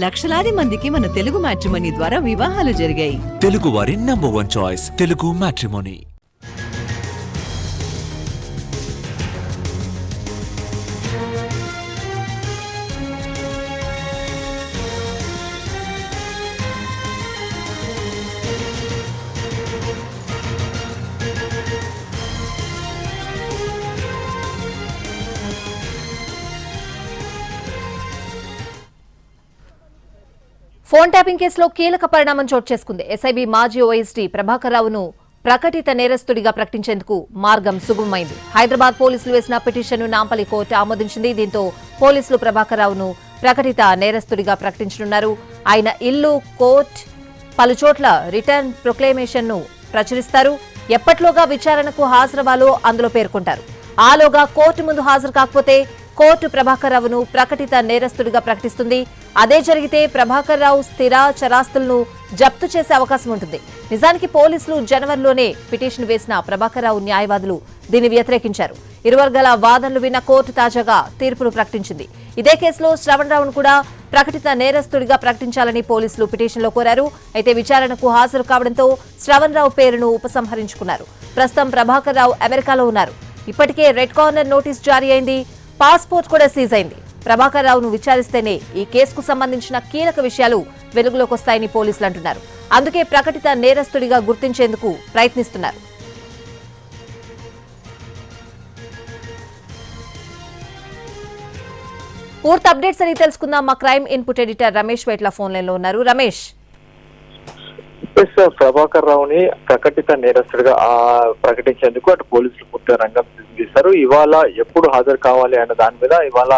లక్షలాది మందికి మన తెలుగు మ్యాట్రిమోనీ ద్వారా వివాహాలు జరిగాయి. తెలుగు వారి number 1 choice Telugu matrimony. Phone tapping కేసులో కీలక పరిణామం చోటు చేసుకుంది. ఎస్ఐబీ మాజీ ఓఎస్డీ ప్రభాకర్ రావును ప్రకటిత నేరస్తుడిగా ప్రకటించేందుకు మార్గం సుగమమైంది. హైదరాబాద్ పోలీసులు వేసిన పిటిషన్ను నాంపల్లి కోర్టు ఆమోదించింది. దీంతో పోలీసులు ప్రభాకర్ రావును ప్రకటిత నేరస్తుడిగా ప్రకటించనున్నారు. ఆయన ఇల్లు, కోర్టు, పలుచోట్ల రిటర్న్ ప్రొక్లమేషన్ ను ప్రచురిస్తారు. ఎప్పట్లోగా విచారణకు హాజరవ్వాలో అందులో పేర్కొంటారు. ఆలోగా కోర్టు ముందు హాజరు కాకపోతే కోర్టు ప్రభాకర్ రావును ప్రకటిత నేరస్తుడిగా ప్రకటిస్తుంది. అదే జరిగితే ప్రభాకర్ రావు స్థిర చరాస్తులను జప్తు చేసే అవకాశం ఉంటుంది. నిజానికి పోలీసులు జనవరిలోనే పిటిషన్ వేసిన ప్రభాకర్ రావు న్యాయవాదులు దీన్ని వ్యతిరేకించారు. ఇరు వర్గాల వాదనలు విన్న కోర్టు తాజాగా తీర్పును ప్రకటించింది. ఇదే కేసులో శ్రవణ్ రావును కూడా ప్రకటిత నేరస్తుడిగా ప్రకటించాలని పోలీసులు పిటిషన్లో కోరారు. అయితే విచారణకు హాజరు కావడంతో శ్రవణ్ రావు పేరును ఉపసంహరించుకున్నారు. ప్రస్తుతం ప్రభాకర్ రావు అమెరికాలో ఉన్నారు. ఇప్పటికే రెడ్ కార్నర్ నోటీస్ జారీ అయింది. పాస్పోర్ట్ కూడా సీజ్ అయింది. ప్రభాకర్ రావును విచారిస్తేనే ఈ కేసుకు సంబంధించిన కీలక విషయాలు వెలుగులోకి వస్తాయని పోలీసులు అంటున్నారు. అందుకే ప్రకటిత నేరస్తుడిగా గుర్తించేందుకు ప్రయత్నిస్తున్నారు. పూర్తి అప్డేట్స్ అని తెలుసుకుందాం. మా crime input editor Ramesh Vaitla phone line లో ఉన్నారు. రమేష్, ప్రభాకర్ రావుని ప్రకటిత నేరస్తుడిగా ప్రకటించేందుకు అటు పోలీసులు పూర్తిగా రంగం తీస్తారు. ఇవాళ ఎప్పుడు హాజరు కావాలి అన్న దాని మీద ఇవాళ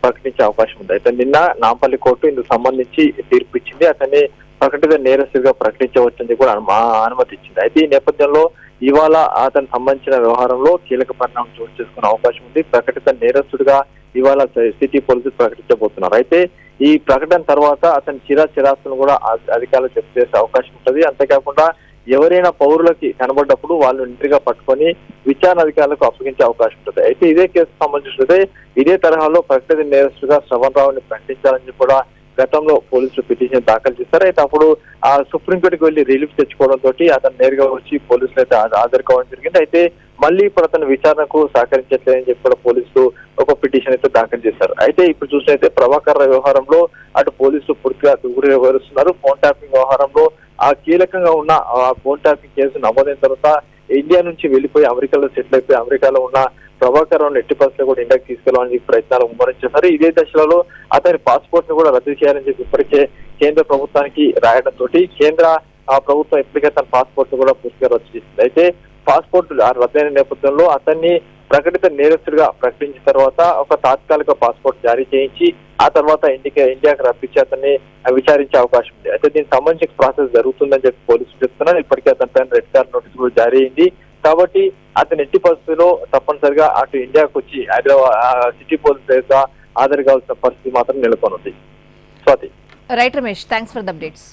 ప్రకటించే అవకాశం ఉంది. అయితే నిన్న నాంపల్లి కోర్టు ఇందుకు సంబంధించి తీర్పు ఇచ్చింది. అతన్ని ప్రకటిత నేరస్తుడిగా ప్రకటించవచ్చని కూడా అనుమతి ఇచ్చింది. అయితే ఈ నేపథ్యంలో ఇవాళ అతనికి సంబంధించిన వ్యవహారంలో కీలక పరిణామం చోటు చేసుకునే అవకాశం ఉంది. ప్రకటిత నేరస్తుడిగా ఇవాళ సిటీ పోలీసులు ప్రకటించబోతున్నారు. అయితే ఈ ప్రకటన తర్వాత అతని చిరాస్తులను కూడా అధికారులు జప్తు చేసే అవకాశం ఉంటుంది. అంతేకాకుండా ఎవరైనా పౌరులకి కనబడ్డప్పుడు వాళ్ళు ఇంటిగా పట్టుకొని విచారణ అధికారులకు అప్పగించే అవకాశం ఉంటుంది. అయితే ఇదే కేసు సంబంధించినదే ఇదే తరహాలో ప్రకటిత నేరస్తుడిగా శ్రవణ్ రావుని ప్రకటించాలని కూడా గతంలో పోలీసులు పిటిషన్ దాఖలు చేశారు. అయితే అప్పుడు ఆ సుప్రీంకోర్టుకి వెళ్లి రిలీఫ్ తెచ్చుకోవడంతో అతను నేరుగా వచ్చి పోలీసులు అయితే హాజరు కావడం జరిగింది. అయితే మళ్ళీ ఇప్పుడు అతను విచారణకు సహకరించట్లేదని చెప్పి కూడా పోలీసులు ఒక పిటిషన్ అయితే దాఖలు చేశారు. అయితే ఇప్పుడు చూసినైతే ప్రభాకర్ వ్యవహారంలో అటు పోలీసులు పూర్తిగా దూకుడుగా వ్యవహరిస్తున్నారు. ఫోన్ ట్యాపింగ్ వ్యవహారంలో ఆ కీలకంగా ఉన్న ఆ ఫోన్ ట్యాపింగ్ కేసు నమోదైన తర్వాత ఇండియా నుంచి వెళ్లిపోయి అమెరికాలో సెటిల్ అయిపోయి అమెరికాలో ఉన్న ప్రభాకర్ రావుని ఎట్టి పరిస్థితుల్లో కూడా ఇండియాకి తీసుకెళ్లాలని ప్రయత్నాలు ముమ్మరించేశారు. ఇదే దశలో అతని పాస్పోర్ట్ ను కూడా రద్దు చేయాలని చెప్పి ఇప్పటికే కేంద్ర ప్రభుత్వానికి రాయడంతో కేంద్ర ప్రభుత్వం ఇప్పటికే తన పాస్పోర్ట్ ను కూడా పూర్తిగా రద్దు చేసింది. అయితే పాస్పోర్ట్ రద్దయిన నేపథ్యంలో అతన్ని ప్రకటిత నేరస్తుడిగా ప్రకటించిన తర్వాత ఒక తాత్కాలిక పాస్పోర్ట్ జారీ చేయించి ఆ తర్వాత ఇండియాకి రప్పించి అతన్ని విచారించే అవకాశం ఉంది. అయితే దీనికి సంబంధించిన ప్రాసెస్ జరుగుతుందని చెప్పి పోలీసులు చెప్తున్నారు. ఇప్పటికే అతని పైన రెడ్ కార్డ్ నోటీస్ కూడా జారీ అయింది. కాబట్టి అతని ఎట్టి పరిస్థితుల్లో తప్పనిసరిగా అటు ఇండియాకు వచ్చి హైదరాబాద్ సిటీ పోలీస్ దగ్గర హాజరు కావాల్సిన పరిస్థితి మాత్రం నెలకొనుంది. Swathi. Right Ramesh, thanks for the updates.